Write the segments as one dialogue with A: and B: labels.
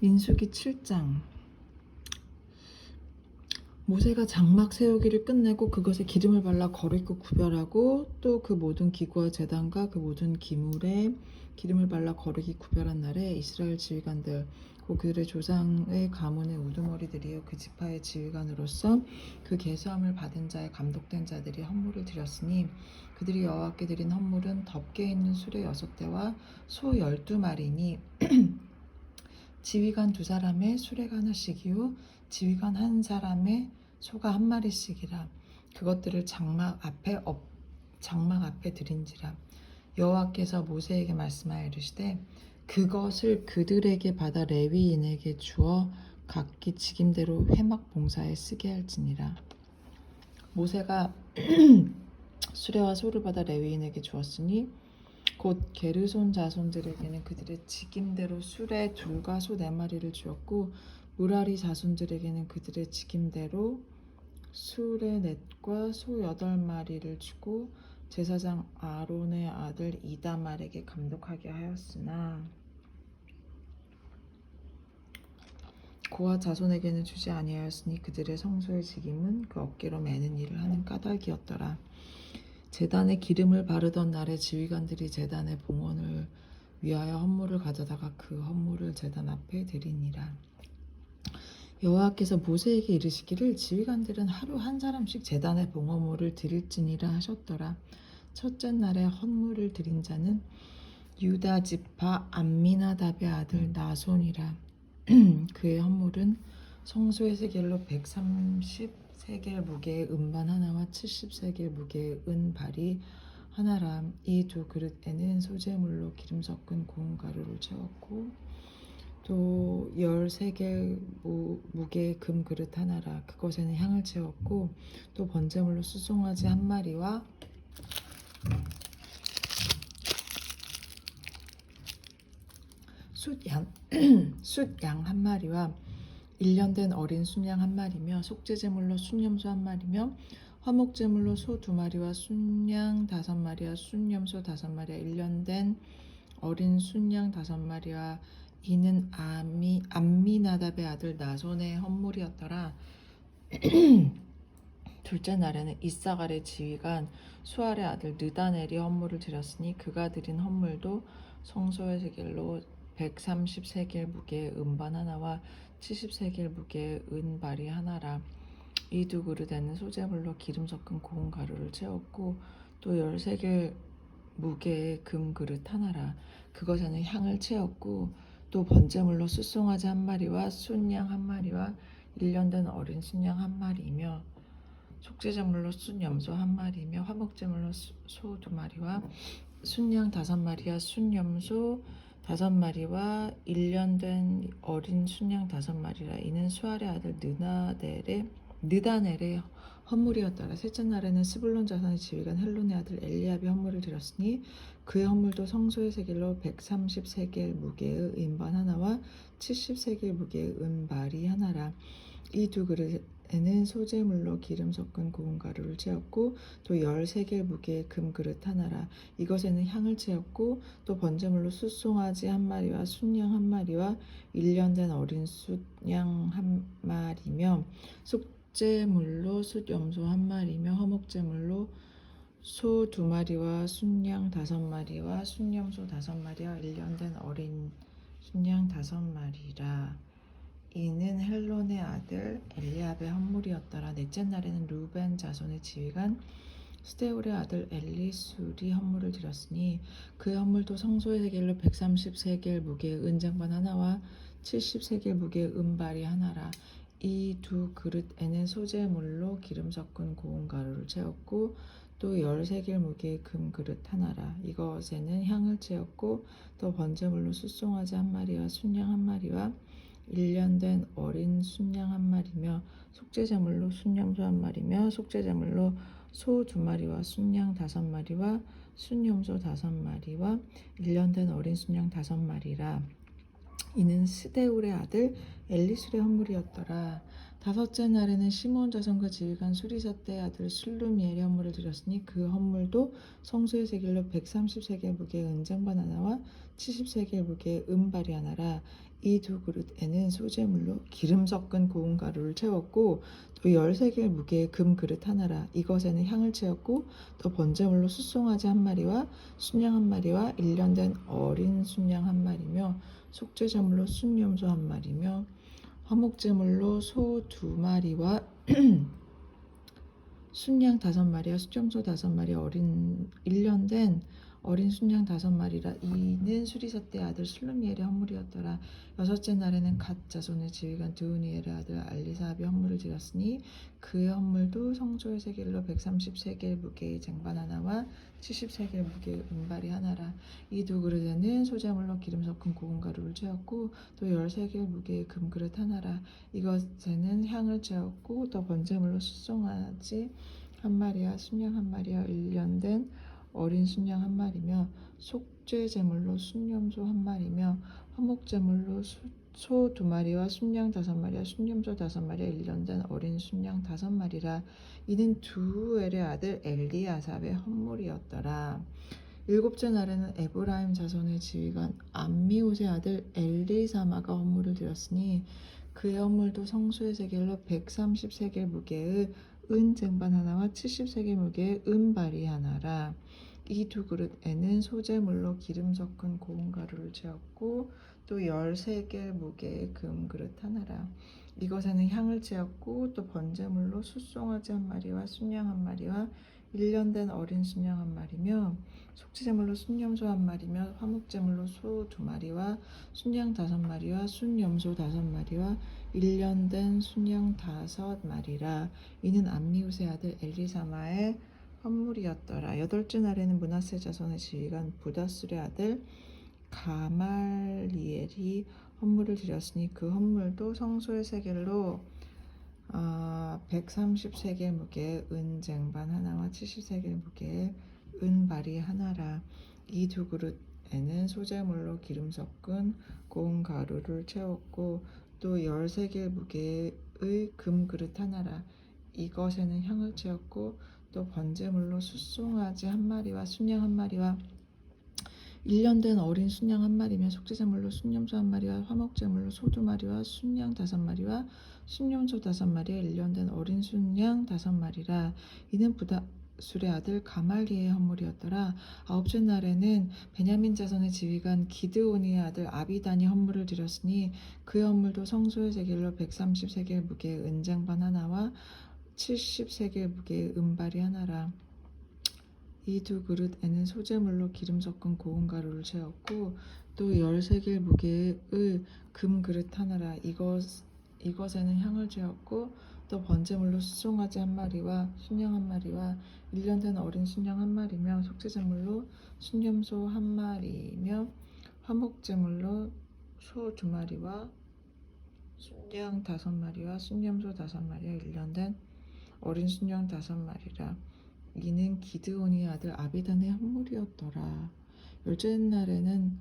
A: 민수기 7장. 모세가 장막 세우기를 끝내고 그것에 기름을 발라 거룩히 구별하고 또 그 모든 기구와 제단과 그 모든 기물에 기름을 발라 거룩히 구별한 날에 이스라엘 지휘관들 그들의 조상의 가문의 우두머리들이요 그 지파의 지휘관으로서 그 계수함을 받은 자의 감독된 자들이 헌물을 드렸으니 그들이 여호와께 드린 헌물은 덮개 있는 수레 6대와 소 12마리니 지휘관 2사람의 수레가 하나씩이요 지휘관 1사람의 소가 1마리씩이라. 그것들을 장막 앞에 드린지라. 여호와께서 모세에게 말씀하여 이르시되 그것을 그들에게 받아 레위인에게 주어 각기 직임대로 회막 봉사에 쓰게 할지니라. 모세가 수레와 소를 받아 레위인에게 주었으니 곧 게르손 자손들에게는 그들의 직임대로 수레 2과 소 4마리를 주었고 무라리 자손들에게는 그들의 직임대로 수레 4과 소 8마리를 주고 제사장 아론의 아들 이다말에게 감독하게 하였으나 고아 자손에게는 주지 아니하였으니 그들의 성소의 직임은 그 어깨로 매는 일을 하는 까닭이었더라. 제단에 기름을 바르던 날에 지휘관들이 제단의 봉헌을 위하여 헌물을 가져다가 그 헌물을 제단 앞에 드리니라. 여호와께서 모세에게 이르시기를 지휘관들은 하루 1사람씩 제단의 봉헌물을 드릴지니라 하셨더라. 첫째 날에 헌물을 드린 자는 유다 지파 암미나답의 아들 나손이라. 그의 헌물은 성소의 세겔로 130세겔 무게의 은반 하나와 70세겔 무게의 은발이 하나라. 이 2그릇에는 소재물로 기름 섞은 고운 가루를 채웠고 또 10세겔 무게의 금 그릇 하나라. 그것에는 향을 채웠고 또 번제물로 수송아지 1마리와 숫양 1마리와 1년 된 어린 순양 1마리며 속죄제물로 순염소 1마리며 화목제물로 소 2마리와 순양 5마리와 순염소 5마리와 1년 된 어린 순양 5마리와 이는 암미나답의 아들 나손의 헌물이었더라. 둘째 날에는 이사갈의 지휘관 수알의 아들 느다넬이 헌물을 드렸으니 그가 드린 헌물도 성소의 세겔로 130세겔 무게의 은반 하나와 70세겔 무게의 은발이 하나라. 이 2그릇에는 소재물로 기름 섞은 고운 가루를 채웠고 또 10세겔 무게의 금 그릇 하나라. 그것에는 향을 채웠고 또 번제물로 숫송아지 1마리와 순양 1마리와 1년 된 어린 순양 1마리이며 속죄제물로 순염소 1마리이며 화목제물로 소 2마리와 순양 5마리와 순염소 5마리와 1년 된 어린 순양 5마리라. 이는 수알의 아들 느다넬의 헌물이었더라. 셋째 날에는 스불론 자손의 지휘관 헬론의 아들 엘리압이 헌물을 드렸으니 그의 헌물도 성소의 세겔로 130세겔 무게의 은반 하나와 70세겔 무게의 은발이 하나라. 이 2그릇에는 소재물로 기름 섞은 고운 가루를 채웠고 또 10세겔 무게의 금 그릇 하나라. 이것에는 향을 채웠고 또 번제물로 숫송아지 1마리와 순양 1마리와 1년 된 어린 순양 1마리며 속죄물로 숫염소 1마리며 화목제물로 소 2마리와 순양 5마리와 순염소 5마리와 1년 된 어린 순양 5마리라. 이는 헬론의 아들 엘리압의 헌물이었더라. 넷째 날에는 루벤 자손의 지휘관 스데울의 아들 엘리술이 헌물을 드렸으니 그의 헌물도 성소의 세겔로 130세겔 무게의 은장반 하나와 70세겔 무게의 은발이 하나라. 이 2그릇에는 소재물로 기름 섞은 고운 가루를 채웠고 또 10세겔 무게의 금 그릇 하나라. 이것에는 향을 채웠고 또 번제물로 숫송아지 1마리와 순양 1마리와 1년 된 어린 순양 1마리며 속죄제물로 순염소 1마리며 속죄제물로 소 2마리와 순양 5마리와 순염소 5마리와 1년 된 어린 순양 5마리라. 이는 스데울의 아들 엘리술의 헌물이었더라. 다섯째 날에는 시므온 자손과 지휘관 수리사떼의 아들 술루미엘이 헌물을 드렸으니 그 헌물도 성소의 세겔로 130세겔 무게의 은쟁반 하나와 70세겔 무게의 은발이 하나라. 이 두 그릇에는 소재물로 기름 섞은 고운 가루를 채웠고 또 10세겔 무게의 금 그릇 하나라. 이것에는 향을 채웠고 또 번제물로 숫송아지 한 마리와 순양 한 마리와 1년 된 어린 순양 한 마리며 속죄제물로 순염소 한 마리며 화목제물로 소 2마리와 순양 5마리와 수점소 5마리 어린 1년 된 어린 순양 5마리라. 이는 수리사떼의 아들 슬루미엘의 헌물이었더라. 여섯째 날에는 갓 자손의 지휘관 드우니엘의 아들 알리사합이 헌물을 드렸으니 그의 헌물도 성소의 세겔로 130세겔 무게의 쟁반 하나와 70세겔 무게의 은발이 하나라. 이 두 그릇에는 소재물로 기름 섞은 고운 가루를 채웠고 또 10세겔 무게의 금그릇 하나라. 이것에는 향을 채웠고 또 번제물로 숫송아지 한 마리와 순양 한 마리와 1년 된 어린 순양 한 마리며 속죄제물로 순염소 한 마리며 화목제물로 소 2마리와 순양 5마리와 순염소 5마리와 1년 된 어린 순양 5마리라. 이는 두엘의 아들 엘리아삽의 헌물이었더라. 일곱째 날에는 에브라임 자손의 지휘관 암미옷의 아들 엘리사마가 헌물을 드렸으니 그의 헌물도 성소의 세겔로 130세겔 무게의 은 쟁반 하나와 70세겔 무게의 은발이 하나라. 이 두 그릇에는 소재물로 기름 섞은 고운 가루를 채웠고 또 10세겔 무게의 금 그릇 하나라. 이것에는 향을 채웠고 또 번제물로 숫송아지 한 마리와 순양 한 마리와 1년 된 어린 순양 한 마리며 속죄제물로 순염소 한 마리며 화목제물로 소 2마리와 순양 5마리와 순염소 5마리와 1년 된 순양 5마리라. 이는 암미우스의 아들 엘리사마의 헌물이었더라. 여덟째 날에는 므낫세 자손의 지휘관 부다술의 아들 가말리엘이 헌물을 드렸으니 그 헌물도 성소의 세겔로 130세겔 무게의 은쟁반 하나와 70세겔 무게의 은발이 하나라. 이 두 그릇에는 소재물로 기름 섞은 고운 가루를 채웠고 또 10세겔 무게의 금 그릇 하나라. 이것에는 향을 채웠고 또 번제물로 숫송아지 한 마리와 순양 한 마리와 1년 된 어린 순양 한 마리며 속죄제물로 순염소 한 마리와 화목제물로 소 2마리와 순양 5마리와 순염소 5마리와 1년 된 어린 순양 5마리라. 이는 부다술의 아들 가말리의 헌물이었더라. 아홉째 날에는 베냐민 자손의 지휘관 기드온이의 아들 아비단이 헌물을 드렸으니 그의 헌물도 성소의 세겔로 130세겔 무게의 은쟁반 하나와 70세겔 무게의 은발이 하나라. 이 두 그릇에는 소재물로 기름 섞은 고운 가루를 채웠고 또 10세겔 무게의 금 그릇 하나라. 이것에는 향을 채웠고 또 번제물로 숫송아지 한 마리와 순양 한 마리와 1년 된 어린 순양 한 마리며 속죄제물로 순염소 한 마리며 화목제물로 소 2마리와 순양 5마리와 순염소 5마리와 1년 된 어린 순양 5마리라. 이는 기드온의 아들 아비단의 헌물이었더라. 열째 날에는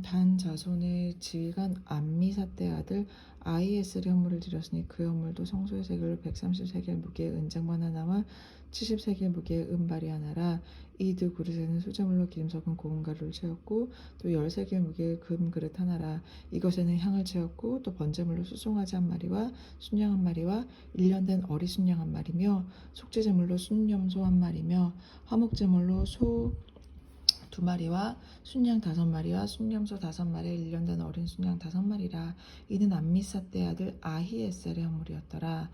A: 단 자손의 지휘관 암미사떼의 아들 아이에셀의 헌물을 드렸으니 그 헌물도 성소의 세겔로 130세겔 무게의 은쟁반 하나와 70세겔 무게의 은발이 하나라. 이 두 그릇에는 소재물로 기름 섞은 고운 가루를 채웠고 또 10세겔 무게의 금 그릇 하나라. 이것에는 향을 채웠고 또 번제물로 숫송아지 한 마리와 순양 한 마리와 1년 된 어리 순양 한 마리며 속죄제물로 순염소 한 마리며 화목제물로 소 2마리와 순양 5마리와 순염소 5마리 1년 된 어린 순양 5마리라. 이는 암미사떼의 아들 아히에셀의 헌물이었더라.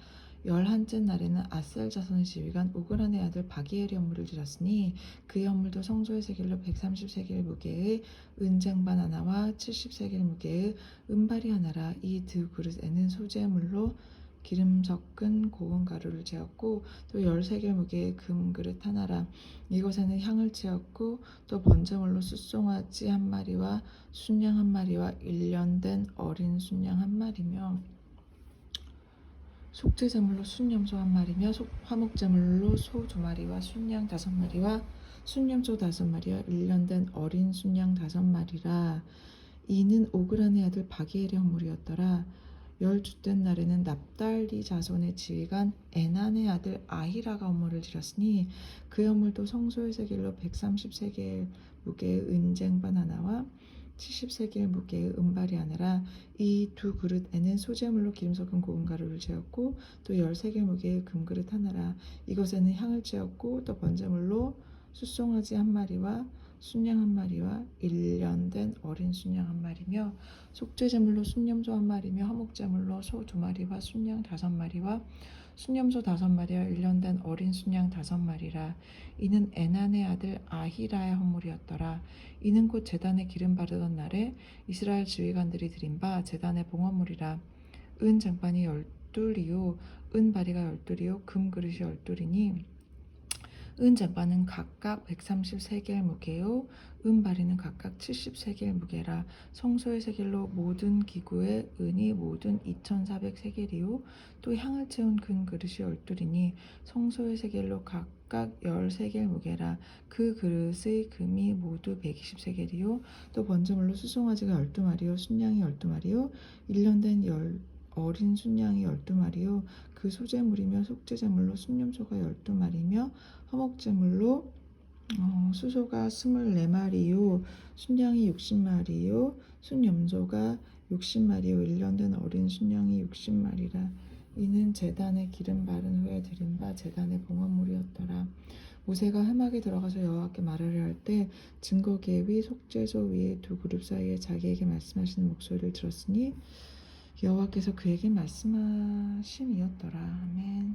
A: 11째 날에는 아셀 자손의 지휘관 우그란의 아들 바기엘의 헌물을 드렸으니 그의 헌물도 성소의 세겔로 130세겔 무게의 은쟁반 하나와 70세겔 무게의 은발이 하나라. 이 두 그릇에는 소재물로 기름 섞은 고운 가루를 채웠고 또 10세겔 무게의 금 그릇 하나라. 이것에는 향을 채웠고 또 번제물로 숫송아지 한 마리와 순양 한 마리와 1년 된 어린 순양 한 마리며 속죄제물로 순염소 한 마리며 화목제물로 소 2마리와 순양 5마리와 순염소 5마리와 1년 된 어린 순양 5마리라. 이는 오그란의 아들 바기엘의 헌물이었더라. 열주된 날에는 납달리 자손의 지휘관 에난의 아들 아히라가 헌물을 드렸으니 그의 헌물도 성소의 세겔로 130세겔 무게의 은쟁반 하나와 70세겔 무게의 은발이 하나라. 이 두 그릇에는 소재물로 기름 섞은 고운 가루를 재었고 또 10세겔 무게의 금그릇 하나라. 이것에는 향을 재었고 또 번제물로 숫송아지 한 마리와 순양 한 마리와 1년 된 어린 순양 한 마리며 속죄제물로 순염소 한 마리며 화목제물로 소 2마리와 순양 5마리와 순염소 5마리와 1년 된 어린 순양 5마리라. 이는 에난의 아들 아히라의 헌물이었더라. 이는 곧 제단에 기름 바르던 날에 이스라엘 지휘관들이 드린 바 제단의 봉헌물이라. 은 쟁반이 12이요 은 바리가 12이요 금 그릇이 12이니 은 쟁반은 각각 130세겔 무게요 은 바리는 각각 70세겔 무게라. 성소의 세겔로 모든 기구의 은이 모든 2400세겔이요 또 향을 채운 금 그릇이 12이니 성소의 세겔로 각각 10세겔 무게라. 그 그릇의 금이 모두 120세겔이요 또 번제물로 수송아지가 12마리요 순양이 12마리요 1년 된 어린 순양이 12마리요 그 소제물이며 속죄제물로 순염소가 12마리며 화목제물로 수소가 24마리요 순양이 60마리요 순염소가 60마리요 1년 된 어린 순양이 60마리라. 이는 제단에 기름 바른 후에 드린 바 제단의 봉헌물이었더라. 모세가 회막에 들어가서 여호와께 말하려 할 때 증거계 위 속죄소 위에 두 그룹 사이에 자기에게 말씀하시는 목소리를 들었으니 여호와께서 그에게 말씀하심이었더라. 아멘.